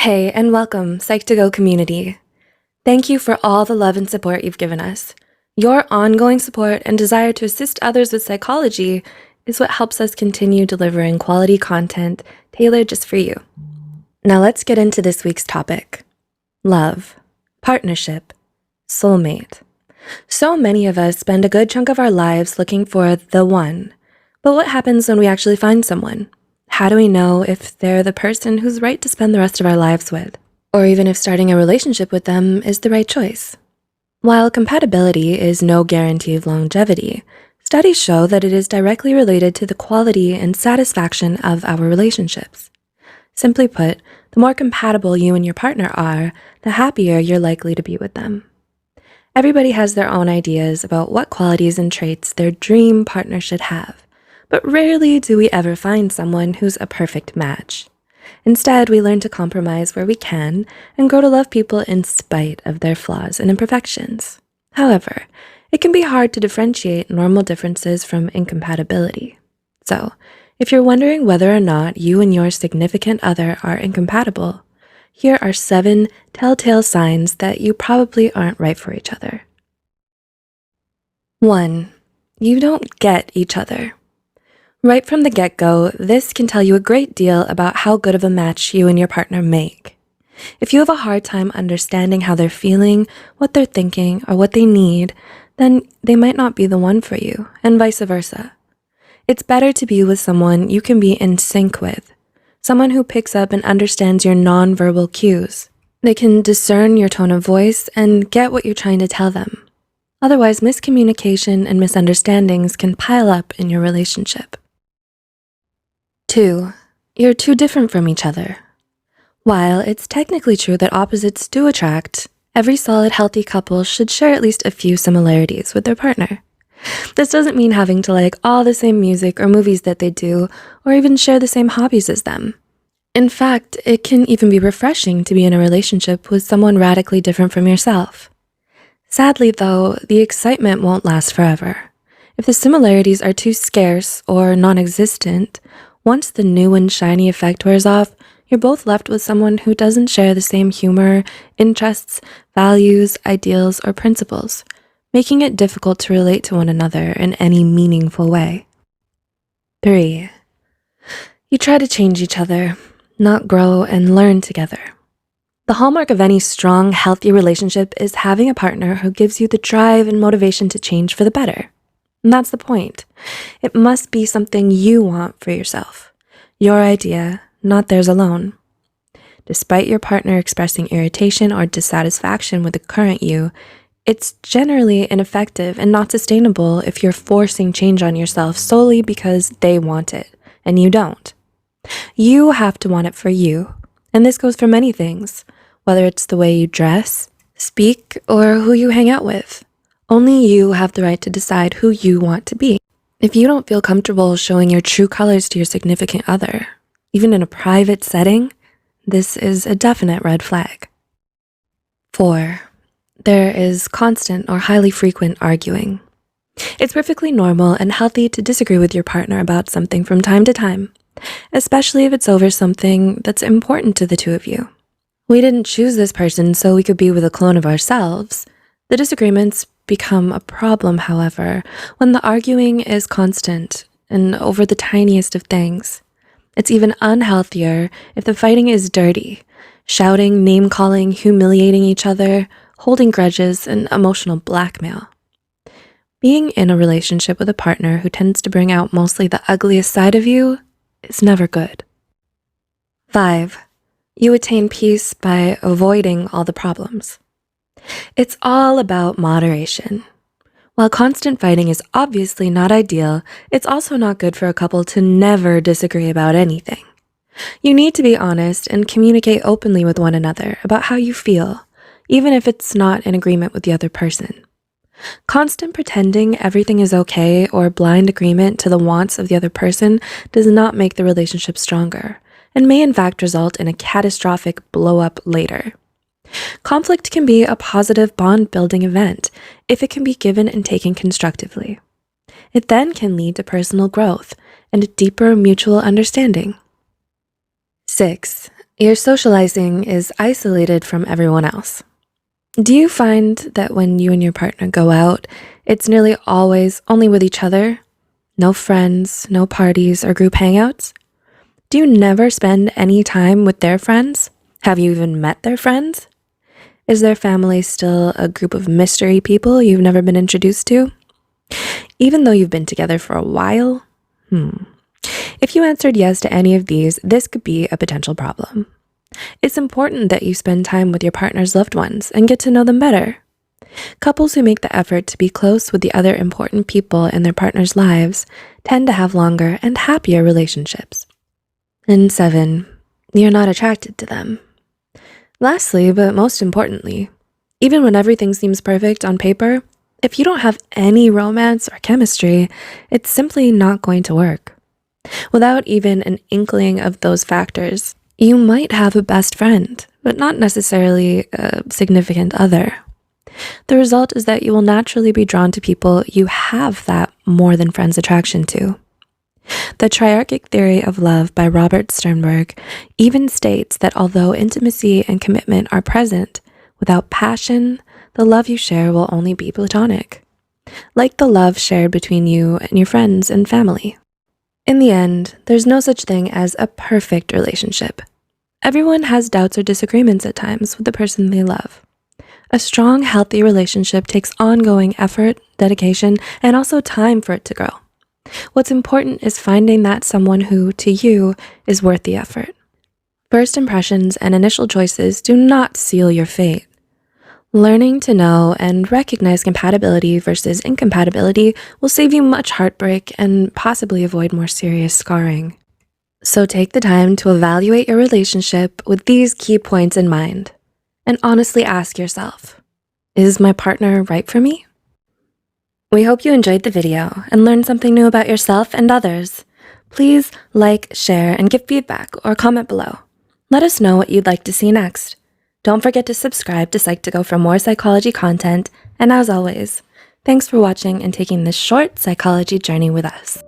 Hey, and welcome, Psych2Go community. Thank you for all the love and support you've given us. Your ongoing support and desire to assist others with psychology is what helps us continue delivering quality content tailored just for you. Now let's get into this week's topic: love, partnership, soulmate. So many of us spend a good chunk of our lives looking for the one. But what happens when we actually find someone? How do we know if they're the person who's right to spend the rest of our lives with? Or even if starting a relationship with them is the right choice? While compatibility is no guarantee of longevity, studies show that it is directly related to the quality and satisfaction of our relationships. Simply put, the more compatible you and your partner are, the happier you're likely to be with them. Everybody has their own ideas about what qualities and traits their dream partner should have, but rarely do we ever find someone who's a perfect match. Instead, we learn to compromise where we can and grow to love people in spite of their flaws and imperfections. However, it can be hard to differentiate normal differences from incompatibility. So, if you're wondering whether or not you and your significant other are incompatible, here are 7 telltale signs that you probably aren't right for each other. 1. You don't get each other. Right from the get-go, this can tell you a great deal about how good of a match you and your partner make. If you have a hard time understanding how they're feeling, what they're thinking, or what they need, then they might not be the one for you, and vice versa. It's better to be with someone you can be in sync with, someone who picks up and understands your nonverbal cues. They can discern your tone of voice and get what you're trying to tell them. Otherwise, miscommunication and misunderstandings can pile up in your relationship. 2. You're too different from each other. While it's technically true that opposites do attract, every solid, healthy couple should share at least a few similarities with their partner. This doesn't mean having to like all the same music or movies that they do, or even share the same hobbies as them. In fact, it can even be refreshing to be in a relationship with someone radically different from yourself. Sadly, though, the excitement won't last forever. If the similarities are too scarce or non-existent, once the new and shiny effect wears off, you're both left with someone who doesn't share the same humor, interests, values, ideals, or principles, making it difficult to relate to one another in any meaningful way. 3. You try to change each other, not grow and learn together. The hallmark of any strong, healthy relationship is having a partner who gives you the drive and motivation to change for the better. And that's the point. It must be something you want for yourself. Your idea, not theirs alone. Despite your partner expressing irritation or dissatisfaction with the current you, it's generally ineffective and not sustainable if you're forcing change on yourself solely because they want it, and you don't. You have to want it for you, and this goes for many things, whether it's the way you dress, speak, or who you hang out with. Only you have the right to decide who you want to be. If you don't feel comfortable showing your true colors to your significant other, even in a private setting, this is a definite red flag. 4. There is constant or highly frequent arguing. It's perfectly normal and healthy to disagree with your partner about something from time to time, especially if it's over something that's important to the two of you. We didn't choose this person so we could be with a clone of ourselves. The disagreements become a problem, however, when the arguing is constant and over the tiniest of things. It's even unhealthier if the fighting is dirty, shouting, name-calling, humiliating each other, holding grudges, and emotional blackmail. Being in a relationship with a partner who tends to bring out mostly the ugliest side of you is never good. 5. You attain peace by avoiding all the problems. It's all about moderation. While constant fighting is obviously not ideal, it's also not good for a couple to never disagree about anything. You need to be honest and communicate openly with one another about how you feel, even if it's not in agreement with the other person. Constant pretending everything is okay or blind agreement to the wants of the other person does not make the relationship stronger and may in fact result in a catastrophic blow-up later. Conflict can be a positive bond-building event if it can be given and taken constructively. It then can lead to personal growth and a deeper mutual understanding. 6. Your socializing is isolated from everyone else. Do you find that when you and your partner go out, it's nearly always only with each other? No friends, no parties or group hangouts? Do you never spend any time with their friends? Have you even met their friends? Is their family still a group of mystery people you've never been introduced to? Even though you've been together for a while? If you answered yes to any of these, this could be a potential problem. It's important that you spend time with your partner's loved ones and get to know them better. Couples who make the effort to be close with the other important people in their partner's lives tend to have longer and happier relationships. And 7, you're not attracted to them. Lastly, but most importantly, even when everything seems perfect on paper, if you don't have any romance or chemistry, it's simply not going to work. Without even an inkling of those factors, you might have a best friend, but not necessarily a significant other. The result is that you will naturally be drawn to people you have that more than friends attraction to. The triarchic theory of love by Robert Sternberg even states that although intimacy and commitment are present, without passion, the love you share will only be platonic, like the love shared between you and your friends and family. In the end, there's no such thing as a perfect relationship. Everyone has doubts or disagreements at times with the person they love. A strong, healthy relationship takes ongoing effort, dedication, and also time for it to grow. What's important is finding that someone who, to you, is worth the effort. First impressions and initial choices do not seal your fate. Learning to know and recognize compatibility versus incompatibility will save you much heartbreak and possibly avoid more serious scarring. So take the time to evaluate your relationship with these key points in mind, and honestly ask yourself, is my partner right for me? We hope you enjoyed the video and learned something new about yourself and others. Please like, share, and give feedback or comment below. Let us know what you'd like to see next. Don't forget to subscribe to Psych2Go for more psychology content, and as always, thanks for watching and taking this short psychology journey with us.